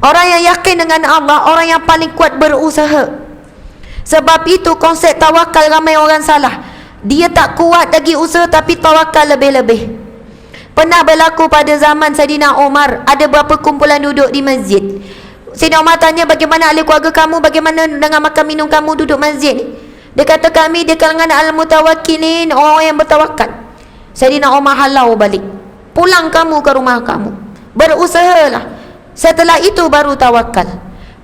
Orang yang yakin dengan Allah, orang yang paling kuat berusaha. Sebab itu konsep tawakal ramai orang salah. Dia tak kuat lagi usaha tapi tawakal lebih-lebih. Pernah berlaku pada zaman Saidina Umar, ada beberapa kumpulan duduk di masjid. Saidina Umar tanya, bagaimana ahli keluarga kamu, bagaimana dengan makan minum kamu duduk masjid ni? Dia kata, kami di kalangan al-mutawakkilin, orang yang bertawakal. Saidina Umar halau balik. Pulang kamu ke rumah kamu, berusahalah. Setelah itu baru tawakal.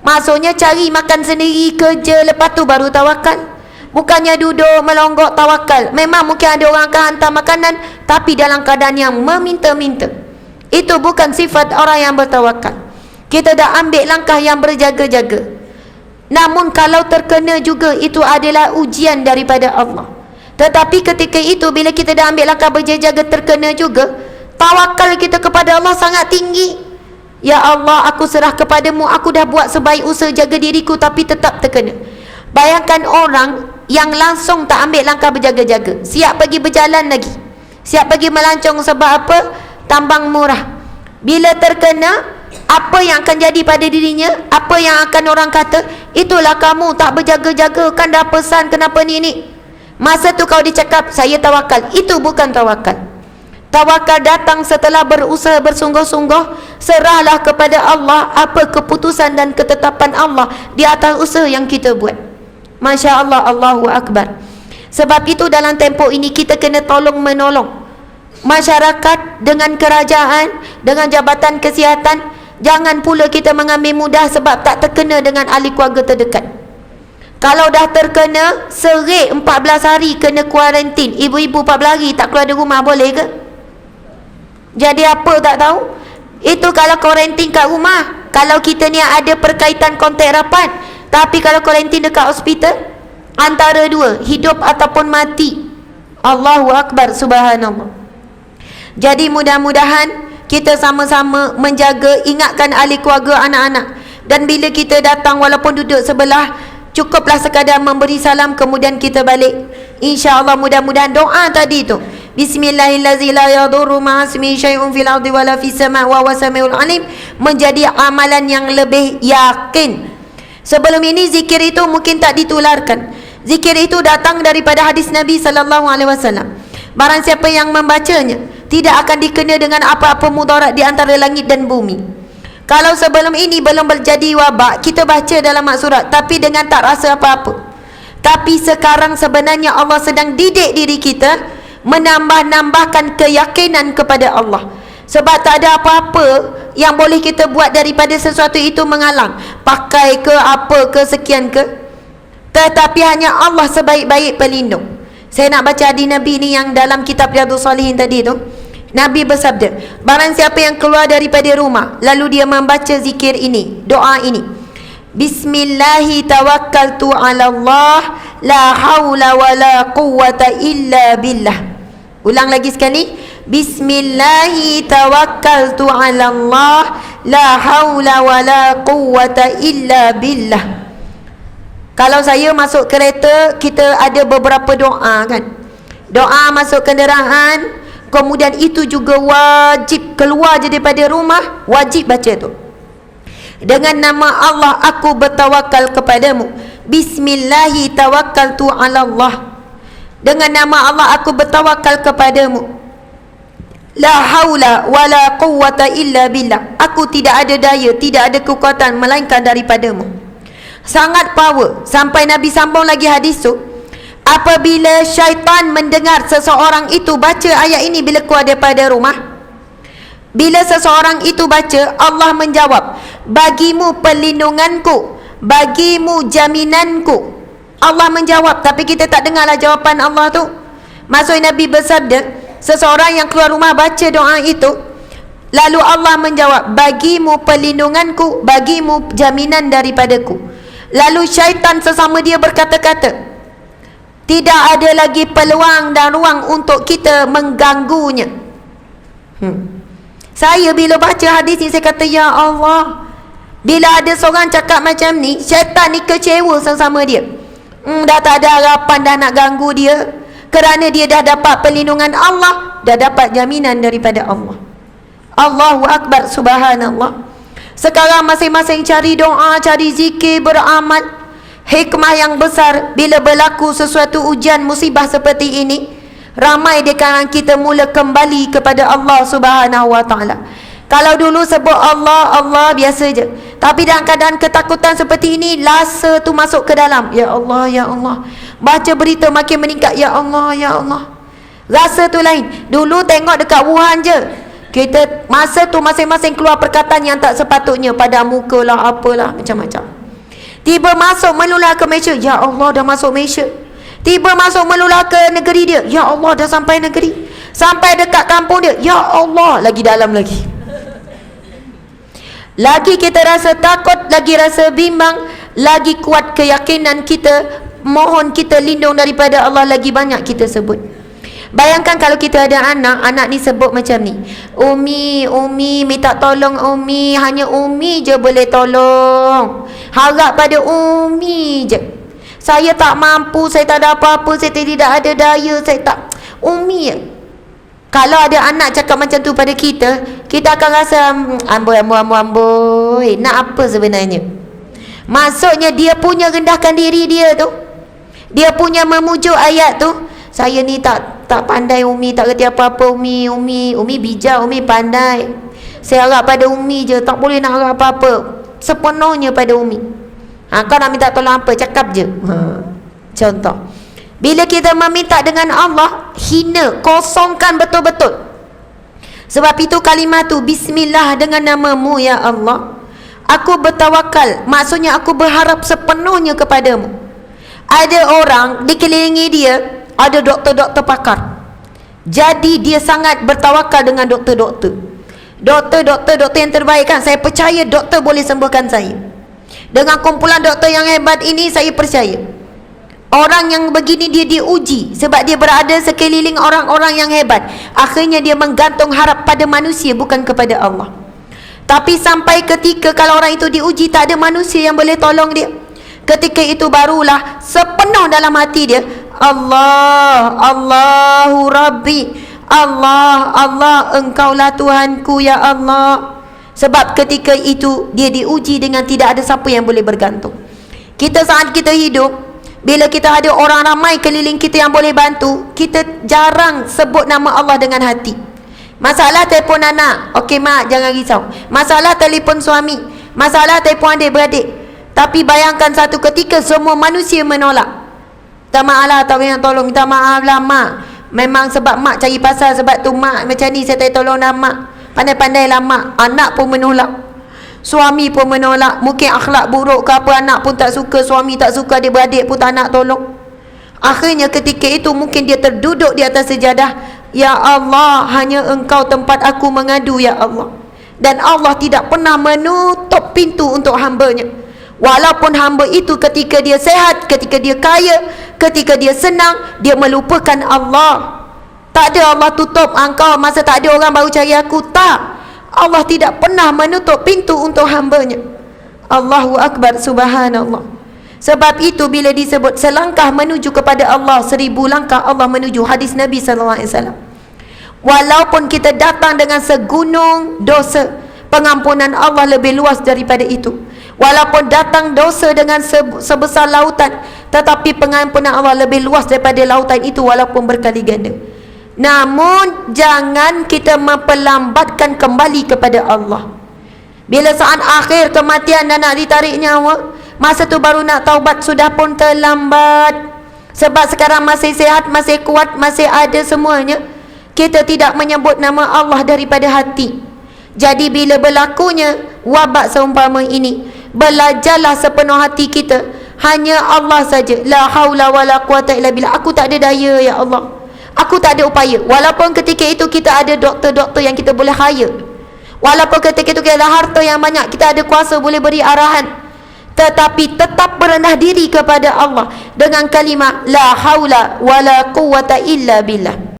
Maksudnya cari makan sendiri, kerja, lepas tu baru tawakal. Bukannya duduk melonggok tawakal. Memang mungkin ada orang akan hantar makanan, tapi dalam keadaan yang meminta-minta. Itu bukan sifat orang yang bertawakal. Kita dah ambil langkah yang berjaga-jaga. Namun kalau terkena juga, itu adalah ujian daripada Allah. Tetapi ketika itu, bila kita dah ambil langkah berjaga-jaga, terkena juga, tawakal kita kepada Allah sangat tinggi. Ya Allah, aku serah kepadamu, aku dah buat sebaik usaha jaga diriku tapi tetap terkena. Bayangkan orang yang langsung tak ambil langkah berjaga-jaga, siap pergi berjalan lagi, siap pergi melancong. Sebab apa? Tambang murah. Bila terkena, apa yang akan jadi pada dirinya? Apa yang akan orang kata? Itulah kamu tak berjaga-jaga, kan dah pesan kenapa ni. Masa tu kau dicakap saya tawakal. Itu bukan tawakal. Tawakal datang setelah berusaha bersungguh-sungguh. Serahlah kepada Allah apa keputusan dan ketetapan Allah di atas usaha yang kita buat. Masya Allah, Allahu Akbar. Sebab itu dalam tempoh ini kita kena tolong menolong masyarakat dengan kerajaan, dengan jabatan kesihatan. Jangan pula kita mengambil mudah sebab tak terkena dengan ahli keluarga terdekat. Kalau dah terkena, serik 14 hari kena kuarantin. Ibu-ibu 14 hari tak keluar dari rumah, boleh ke? Jadi apa tak tahu? Itu kalau kuarantin kat rumah. Kalau kita ni ada perkaitan kontak rapat. Tapi kalau kuarantin dekat hospital, antara dua, hidup ataupun mati. Allahu Akbar, subhanallah. Jadi mudah-mudahan kita sama-sama menjaga, ingatkan ahli keluarga, anak-anak. Dan bila kita datang, walaupun duduk sebelah, cukuplah sekadar memberi salam, kemudian kita balik. InsyaAllah, mudah-mudahan doa tadi tu, Bismillahirrahmanirrahim, la yadurru ma'asmi syai'un fil ardi wala fis sama' wa huwa samiul alim, menjadi amalan yang lebih yakin. Sebelum ini zikir itu mungkin tak ditularkan. Zikir itu datang daripada hadis Nabi sallallahu alaihi wasallam. Barang siapa yang membacanya, tidak akan dikena dengan apa-apa mudarat di antara langit dan bumi. Kalau sebelum ini belum terjadi wabak, kita baca dalam mak surat tapi dengan tak rasa apa-apa. Tapi sekarang sebenarnya Allah sedang didik diri kita, menambah-nambahkan keyakinan kepada Allah. Sebab tak ada apa-apa yang boleh kita buat daripada sesuatu itu menghalang. Pakai ke apa ke sekian ke, tetapi hanya Allah sebaik-baik pelindung. Saya nak baca hadis Nabi ni yang dalam kitab Riyadhus Shalihin tadi tu. Nabi bersabda, barang siapa yang keluar daripada rumah lalu dia membaca zikir ini, doa ini, Bismillahi tawakkaltu ala Allah, la hawla wa la quwwata illa billah. Ulang lagi sekali, Bismillahi tawakkaltu ala Allah, la hawla wa la quwwata illa billah. Kalau saya masuk kereta, kita ada beberapa doa kan. Doa masuk kenderaan, kemudian itu juga wajib keluar je daripada rumah, wajib baca tu. Dengan nama Allah aku bertawakal kepadamu. Bismillahi tawakkaltu ala Allah. Dengan nama Allah aku bertawakal kepadamu. La haula wala quwwata illa billah. Aku tidak ada daya, tidak ada kekuatan melainkan daripadamu. Sangat power. Sampai Nabi sambung lagi hadis tu, apabila syaitan mendengar seseorang itu baca ayat ini bila keluar daripada rumah, bila seseorang itu baca, Allah menjawab, bagimu perlindunganku, bagimu jaminanku. Allah menjawab, tapi kita tak dengarlah jawapan Allah tu. Maksudnya Nabi bersabda, seseorang yang keluar rumah baca doa itu, lalu Allah menjawab, bagimu perlindunganku, bagimu jaminan daripadaku. Lalu syaitan sesama dia berkata-kata, tidak ada lagi peluang dan ruang untuk kita mengganggunya. Saya bila baca hadis ni, saya kata, ya Allah, bila ada seorang cakap macam ni, syaitan ni kecewa sesama dia. Dah tak ada harapan dah nak ganggu dia, kerana dia dah dapat perlindungan Allah, dah dapat jaminan daripada Allah. Allahu Akbar, subhanallah. Sekarang masing-masing cari doa, cari zikir, beramal. Hikmah yang besar bila berlaku sesuatu ujian musibah seperti ini, ramai di kalangan kita mula kembali kepada Allah Subhanahu Wa Taala. Kalau dulu sebut Allah, Allah biasa je. Tapi dalam keadaan ketakutan seperti ini, rasa tu masuk ke dalam. Ya Allah, Ya Allah. Baca berita makin meningkat. Ya Allah, Ya Allah. Rasa tu lain. Dulu tengok dekat Wuhan je, kita masa tu masing-masing keluar perkataan yang tak sepatutnya, pada muka lah, apalah, macam-macam. Tiba masuk menular ke Malaysia. Ya Allah, dah masuk Malaysia. Tiba masuk menular ke negeri dia. Ya Allah, dah sampai negeri. Sampai dekat kampung dia. Ya Allah, lagi dalam lagi. Lagi kita rasa takut, lagi rasa bimbang, lagi kuat keyakinan kita, mohon kita lindung daripada Allah, lagi banyak kita sebut. Bayangkan kalau kita ada anak, anak ni sebut macam ni, Umi, Umi minta tolong Umi, hanya Umi je boleh tolong, harap pada Umi je, saya tak mampu, saya tak ada apa-apa, saya tidak ada daya, saya tak, Umi je. Kalau ada anak cakap macam tu pada kita, kita akan rasa amboi, nak apa sebenarnya? Maksudnya dia punya rendahkan diri dia tu, dia punya memujuk ayat tu, saya ni tak pandai Umi, tak kerti apa-apa Umi bijak, Umi pandai, saya harap pada Umi je, tak boleh nak harap apa-apa, sepenuhnya pada Umi. Kau nak minta tolong apa, cakap je. Contoh, bila kita meminta dengan Allah, hina, kosongkan betul-betul. Sebab itu kalimah tu, Bismillah, dengan namamu ya Allah, aku bertawakal, maksudnya aku berharap sepenuhnya kepadamu. Ada orang dikelilingi dia, ada doktor-doktor pakar, jadi dia sangat bertawakal dengan doktor-doktor. Doktor yang terbaik kan, saya percaya doktor boleh sembuhkan saya. Dengan kumpulan doktor yang hebat ini, saya percaya orang yang begini dia diuji sebab dia berada sekeliling orang-orang yang hebat. Akhirnya dia menggantung harap pada manusia, bukan kepada Allah. Tapi sampai ketika kalau orang itu diuji, tak ada manusia yang boleh tolong dia, ketika itu barulah sepenuh dalam hati dia, Allah, Allahu Rabbi, Allah, Allah, Engkaulah Tuhanku ya Allah. Sebab ketika itu dia diuji dengan tidak ada siapa yang boleh bergantung. Kita saat kita hidup, bila kita ada orang ramai keliling kita yang boleh bantu, kita jarang sebut nama Allah dengan hati. Masalah telefon anak, okey mak, jangan risau. Masalah telefon suami, masalah telefon adik-beradik. Tapi bayangkan satu ketika semua manusia menolak. Minta maaf lah, tak boleh nak tolong, minta maaf lah mak, memang sebab mak cari pasal, sebab tu mak macam ni, saya tak tolong dah mak. Pandai-pandai lah mak. Anak pun menolak, suami pun menolak, mungkin akhlak buruk ke apa, anak pun tak suka, suami tak suka, adik-beradik pun tak nak tolong. Akhirnya ketika itu mungkin dia terduduk di atas sejadah, ya Allah, hanya Engkau tempat aku mengadu ya Allah. Dan Allah tidak pernah menutup pintu untuk hamba-Nya. Walaupun hamba itu ketika dia sehat, ketika dia kaya, ketika dia senang, dia melupakan Allah. Tak ada Allah tutup engkau masa tak ada orang baru cari aku, tak. Allah tidak pernah menutup pintu untuk hamba-Nya. Allahu Akbar, subhanallah. Sebab itu bila disebut selangkah menuju kepada Allah, 1000 langkah Allah menuju, hadis Nabi SAW. Walaupun kita datang dengan segunung dosa, pengampunan Allah lebih luas daripada itu. Walaupun datang dosa dengan sebesar lautan, tetapi pengampunan Allah lebih luas daripada lautan itu, walaupun berkali ganda. Namun jangan kita memperlambatkan kembali kepada Allah. Bila saat akhir kematian dan nak ditarik nyawa, masa tu baru nak taubat, sudah pun terlambat. Sebab sekarang masih sihat, masih kuat, masih ada semuanya, kita tidak menyebut nama Allah daripada hati. Jadi bila berlakunya wabak seumpama ini, belajarlah sepenuh hati kita, hanya Allah saja. La haula wala quwata illa billah. Aku tak ada daya ya Allah, aku tak ada upaya. Walaupun ketika itu kita ada doktor-doktor yang kita boleh hire, walaupun ketika itu kita ada harta yang banyak, kita ada kuasa boleh beri arahan, tetapi tetap berendah diri kepada Allah dengan kalimah la haula wala quwata illa billah.